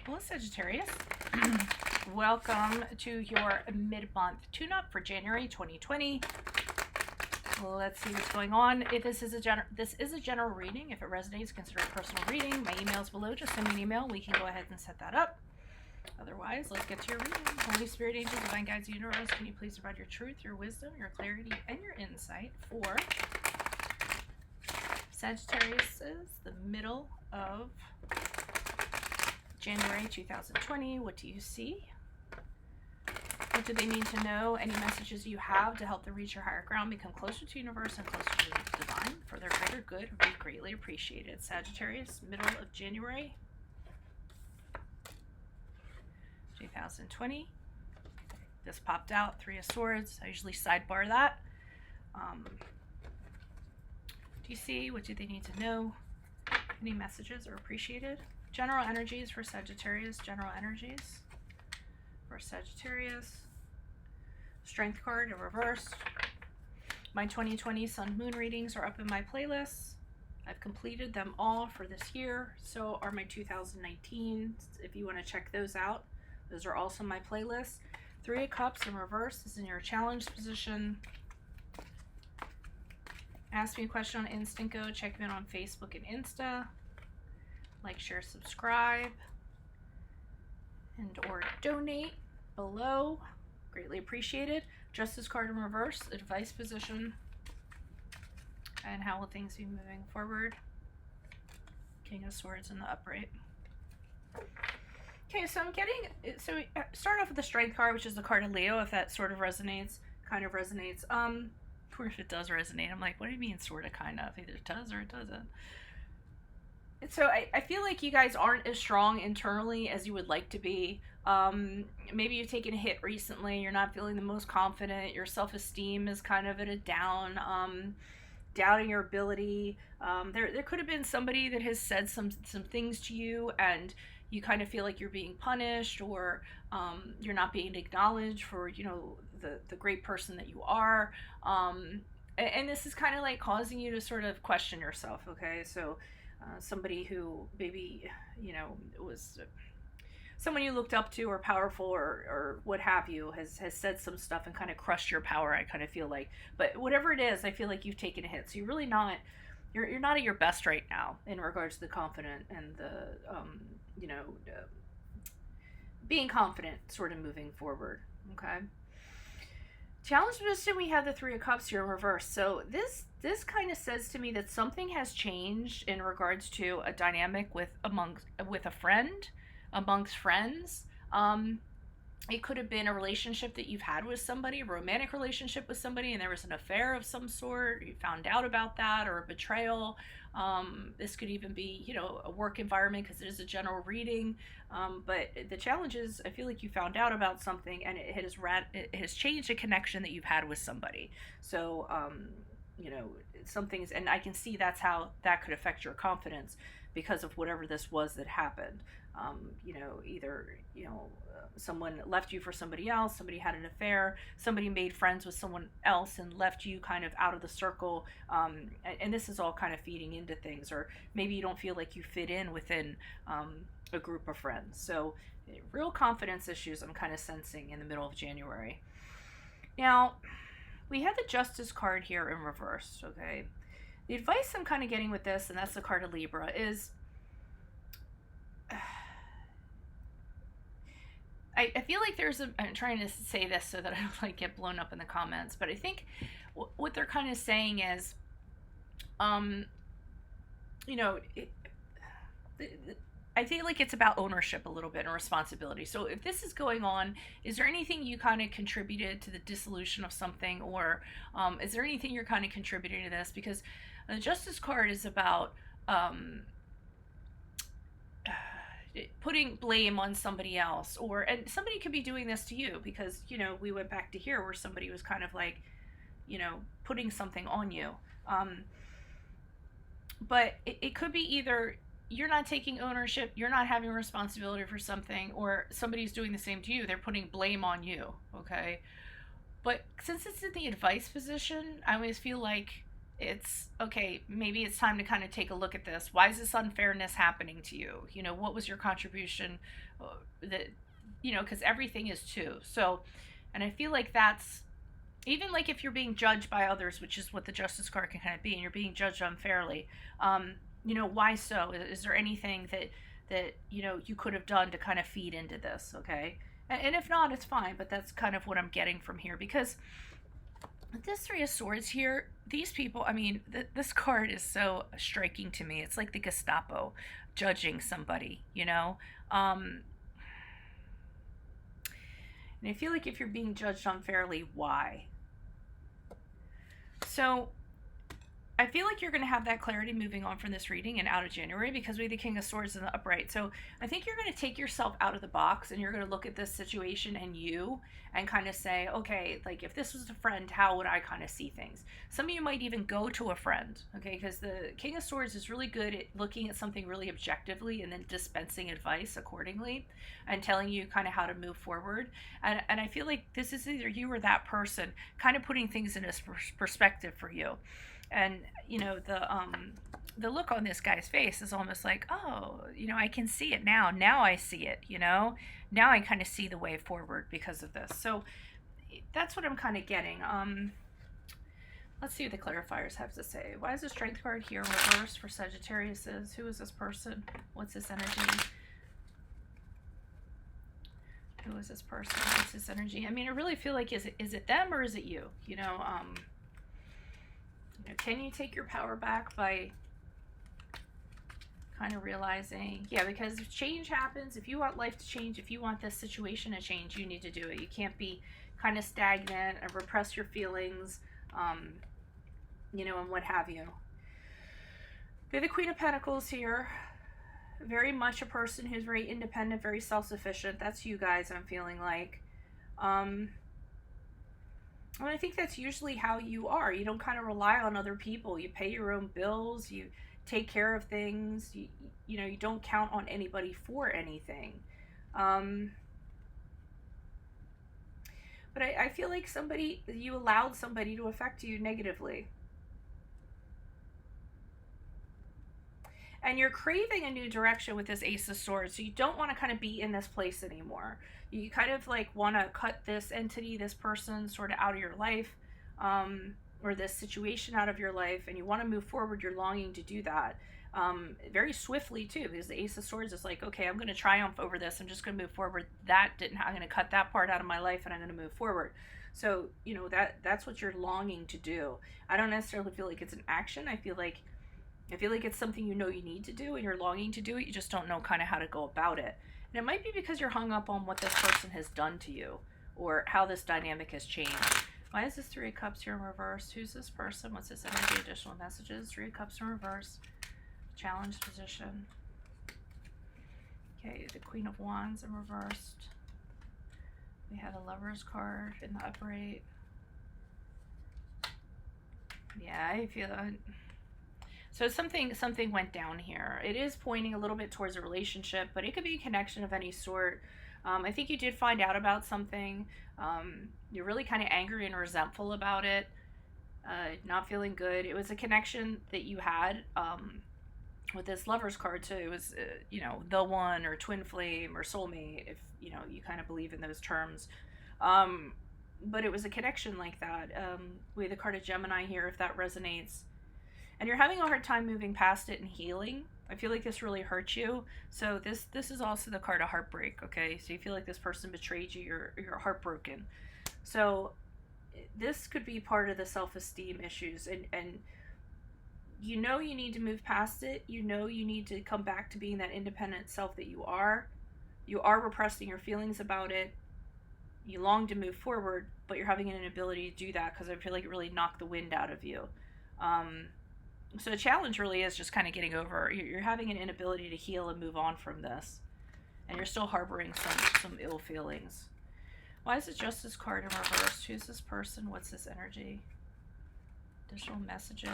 Hello, Sagittarius. Welcome to your mid-month tune-up for January 2020. Let's see what's going on. If this is a general reading. If it resonates, consider it a personal reading. My email is below. Just send me an email. We can go ahead and set that up. Otherwise, let's get to your reading. Holy Spirit, angels, divine guides, universe, can you please provide your truth, your wisdom, your clarity, and your insight for Sagittarius, the middle of January 2020. What do you see? What do they need to know? Any messages you have to help them reach your higher ground, become closer to universe and closer to the divine for their greater good would be greatly appreciated. Sagittarius, middle of January 2020. This popped out, Three of Swords. I usually sidebar that. Do you see? What do they need to know? Any messages are appreciated. General energies for Sagittarius. General energies for Sagittarius. Strength card in reverse. My 2020 Sun Moon readings are up in my playlist. I've completed them all for this year. So are my 2019. If you want to check those out, those are also my playlist. Three of Cups in reverse is in your challenge position. Ask me a question on Instinct. Check me out on Facebook and Insta. Like, share, subscribe, and or donate below. Greatly appreciated. Justice card in reverse, advice position. And how will things be moving forward? King of Swords in the upright. Okay, so we start off with the Strength card, which is the card of Leo, if that sort of resonates, kind of resonates. Or if it does resonate, I'm like, what do you mean sort of, kind of? Either it does or it doesn't. And so I feel like you guys aren't as strong internally as you would like to be. Maybe you've taken a hit recently, you're not feeling the most confident, your self-esteem is kind of at a down, doubting your ability. There could have been somebody that has said some things to you and you kind of feel like you're being punished, or you're not being acknowledged for, you know, the great person that you are. And this is kind of like causing you to sort of question yourself, okay? So somebody who maybe, you know, was someone you looked up to or powerful or what have you has said some stuff and kind of crushed your power, I kind of feel like. But whatever it is, I feel like you've taken a hit. So you're really not, you're not at your best right now in regards to the confident and the, you know, being confident sort of moving forward, okay? Challenge position, we have the Three of Cups here in reverse. So this kind of says to me that something has changed in regards to a dynamic with a friend, amongst friends. It could have been a relationship that you've had with somebody, a romantic relationship with somebody, and there was an affair of some sort. You found out about that, or a betrayal. This could even be, you know, a work environment, because it is a general reading. But the challenge is, I feel like you found out about something, and it has changed a connection that you've had with somebody. So, you know, something's, and I can see that's how that could affect your confidence because of whatever this was that happened. You know, either, you know, someone left you for somebody else, somebody had an affair, somebody made friends with someone else and left you kind of out of the circle, and this is all kind of feeding into things. Or maybe you don't feel like you fit in within a group of friends. So real confidence issues I'm kind of sensing in the middle of January. Now, we have the Justice card here in reverse, okay? The advice I'm kind of getting with this, and that's the card of Libra, is I feel like I'm trying to say this so that I don't like get blown up in the comments, but I think what they're kind of saying is, you know, I feel like it's about ownership a little bit and responsibility. So if this is going on, is there anything you kind of contributed to the dissolution of something, or is there anything you're kind of contributing to this? Because the Justice card is about putting blame on somebody else, and somebody could be doing this to you, because, you know, we went back to here where somebody was kind of like, you know, putting something on you. But it could be either you're not taking ownership, you're not having responsibility for something, or somebody's doing the same to you. They're putting blame on you, okay? But since it's in the advice position, I always feel like it's okay, maybe it's time to kind of take a look at this. Why is this unfairness happening to you? You know, what was your contribution? That, you know, because everything is two. So, and I feel like that's, even like if you're being judged by others, which is what the justice card can kind of be, and you're being judged unfairly, you know, why so? Is there anything that you know you could have done to kind of feed into this? Okay, and if not, it's fine. But that's kind of what I'm getting from here, because this Three of Swords here, these people, I mean, this card is so striking to me. It's like the Gestapo judging somebody, you know? And I feel like if you're being judged unfairly, why? So I feel like you're going to have that clarity moving on from this reading and out of January, because we have the King of Swords in the upright. So I think you're going to take yourself out of the box, and you're going to look at this situation and kind of say, okay, like if this was a friend, how would I kind of see things? Some of you might even go to a friend, okay, because the King of Swords is really good at looking at something really objectively and then dispensing advice accordingly and telling you kind of how to move forward. And I feel like this is either you or that person kind of putting things in a perspective for you. And you know, the look on this guy's face is almost like, oh, you know, I can see it now. Now I see it, you know. Now I kind of see the way forward because of this. So that's what I'm kind of getting. Let's see what the clarifiers have to say. Why is the Strength card here in reverse for Sagittarius? Who is this person? What's this energy? Who is this person? What's this energy? I mean, I really feel like, is it them or is it you? You know, can you take your power back by kind of realizing, yeah, because if change happens, if you want life to change, if you want this situation to change, you need to do it. You can't be kind of stagnant and repress your feelings, you know, and what have you. They're the Queen of Pentacles here. Very much a person who's very independent, very self-sufficient. That's you guys, I'm feeling like. And I think that's usually how you are. You don't kind of rely on other people. You pay your own bills. You take care of things. You know, you don't count on anybody for anything. But I feel like you allowed somebody to affect you negatively. And you're craving a new direction with this Ace of Swords. So you don't want to kind of be in this place anymore. You kind of like want to cut this entity, this person sort of out of your life, or this situation out of your life, and you want to move forward. You're longing to do that very swiftly too, because the Ace of Swords is like, okay, I'm going to triumph over this. I'm just going to move forward. I'm going to cut that part out of my life, and I'm going to move forward. So, you know, that's what you're longing to do. I don't necessarily feel like it's an action. I feel like it's something you know you need to do, and you're longing to do it. You just don't know kind of how to go about it. And it might be because you're hung up on what this person has done to you or how this dynamic has changed. Why is this Three of Cups here in reverse? Who's this person? What's this energy? Additional messages. Three of Cups in reverse. Challenged position. Okay, the Queen of Wands in reversed. We have a Lover's card in the upright. Yeah, I feel that. So something went down here. It is pointing a little bit towards a relationship, but it could be a connection of any sort. I think you did find out about something. You're really kind of angry and resentful about it. Not feeling good. It was a connection that you had with this Lover's card too. It was, you know, the one or twin flame or soulmate, if, you know, you kind of believe in those terms. But it was a connection like that. We have the card of Gemini here, if that resonates. And you're having a hard time moving past it and healing. I feel like this really hurt you. So this is also the card of heartbreak, okay? So you feel like this person betrayed you. You're heartbroken. So this could be part of the self-esteem issues. And you know you need to move past it. You know you need to come back to being that independent self that you are. You are repressing your feelings about it. You long to move forward, but you're having an inability to do that because I feel like it really knocked the wind out of you. So the challenge really is just kind of getting over. You're having an inability to heal and move on from this. And you're still harboring some ill feelings. Why is the Justice card in reverse? Who's this person? What's this energy? Additional messages.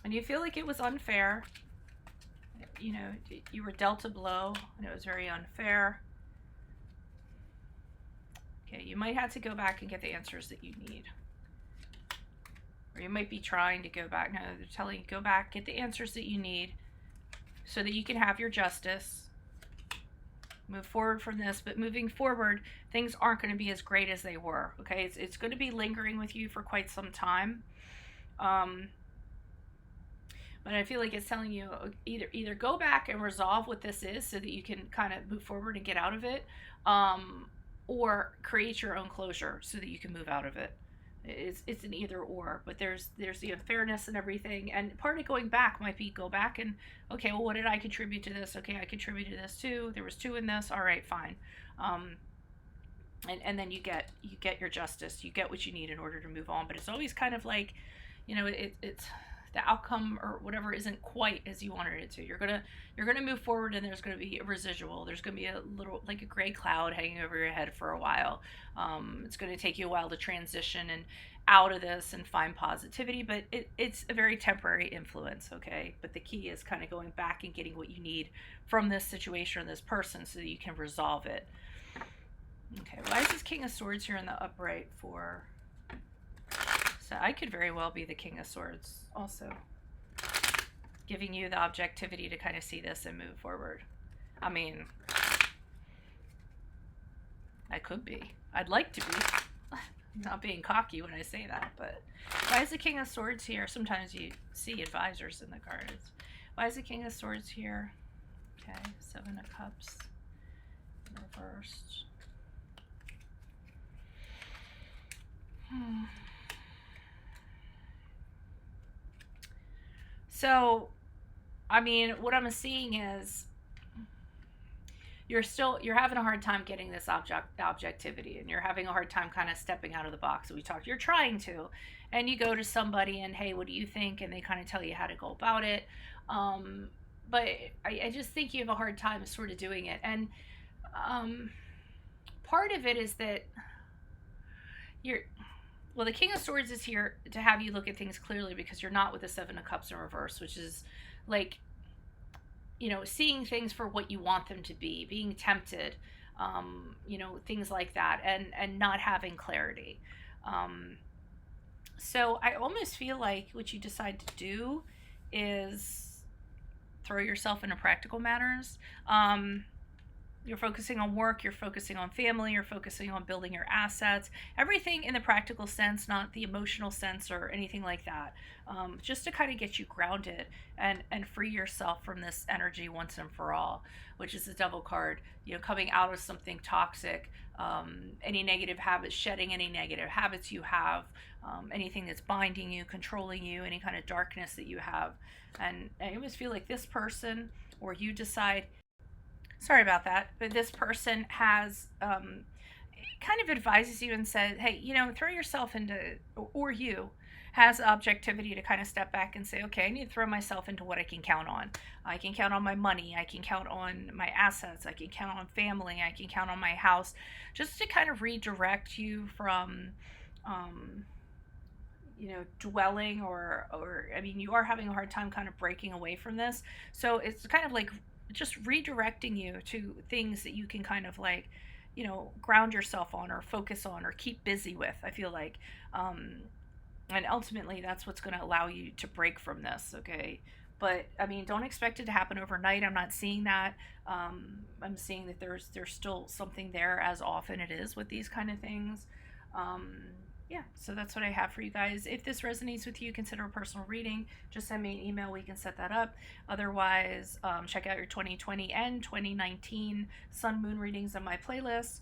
And you feel like it was unfair. You know, you were dealt a blow, and it was very unfair. Okay, you might have to go back and get the answers that you need. Or you might be trying to go back. No, they're telling you go back, get the answers that you need so that you can have your justice. Move forward from this, but moving forward, things aren't going to be as great as they were. Okay, it's going to be lingering with you for quite some time. But I feel like it's telling you either go back and resolve what this is so that you can kind of move forward and get out of it, or create your own closure so that you can move out of it. It's an either or, but there's the unfairness and everything, and part of going back might be go back and okay, well, what did I contribute to this? Okay, I contributed to this too. There was 2 in this. All right, fine. And then you get your justice. You get what you need in order to move on. But it's always kind of like, it's the outcome or whatever isn't quite as you wanted it to. You're gonna move forward, and there's gonna be a residual. There's gonna be a little, like a gray cloud hanging over your head for a while. It's gonna take you a while to transition and out of this and find positivity, but it's a very temporary influence, okay? But the key is kind of going back and getting what you need from this situation or this person so that you can resolve it. Okay, why is this King of Swords here in the upright for? So I could very well be the King of Swords also, giving you the objectivity to kind of see this and move forward. I mean, I could be. I'd like to be. I'm not being cocky when I say that, but why is the King of Swords here? Sometimes you see advisors in the cards. Why is the King of Swords here? Okay, 7 of Cups reversed. So, I mean, what I'm seeing is you're having a hard time getting this objectivity, and you're having a hard time kind of stepping out of the box that we talked. You're trying to, and you go to somebody and, hey, what do you think? And they kind of tell you how to go about it. But I just think you have a hard time sort of doing it. And part of it is that the King of Swords is here to have you look at things clearly, because you're not with the 7 of Cups in reverse, which is like, seeing things for what you want them to be, being tempted, things like that, and not having clarity. So I almost feel like what you decide to do is throw yourself into practical matters. You're focusing on work, you're focusing on family, you're focusing on building your assets, everything in the practical sense, not the emotional sense or anything like that. Just to kind of get you grounded and free yourself from this energy once and for all, which is the Devil card, coming out of something toxic, any negative habits, shedding any negative habits you have, anything that's binding you, controlling you, any kind of darkness that you have. And I always feel like this person, or you decide, sorry about that, but this person has kind of advises you and says, hey, throw yourself into, or you has objectivity to kind of step back and say, okay, I need to throw myself into what I can count on. I can count on my money, I can count on my assets, I can count on family, I can count on my house, just to kind of redirect you from dwelling or I mean, you are having a hard time kind of breaking away from this. So it's kind of like just redirecting you to things that you can kind of like, ground yourself on or focus on or keep busy with, I feel like. And ultimately that's what's going to allow you to break from this, okay? But I mean, don't expect it to happen overnight. I'm not seeing that. I'm seeing that there's still something there, as often it is with these kind of things. Yeah, so that's what I have for you guys. If this resonates with you, consider a personal reading. Just send me an email. We can set that up. Otherwise, check out your 2020 and 2019 Sun Moon readings on my playlist.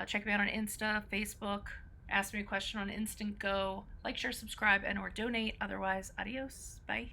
Check me out on Insta, Facebook. Ask me a question on Instant Go. Like, share, subscribe, and or donate. Otherwise, adios. Bye.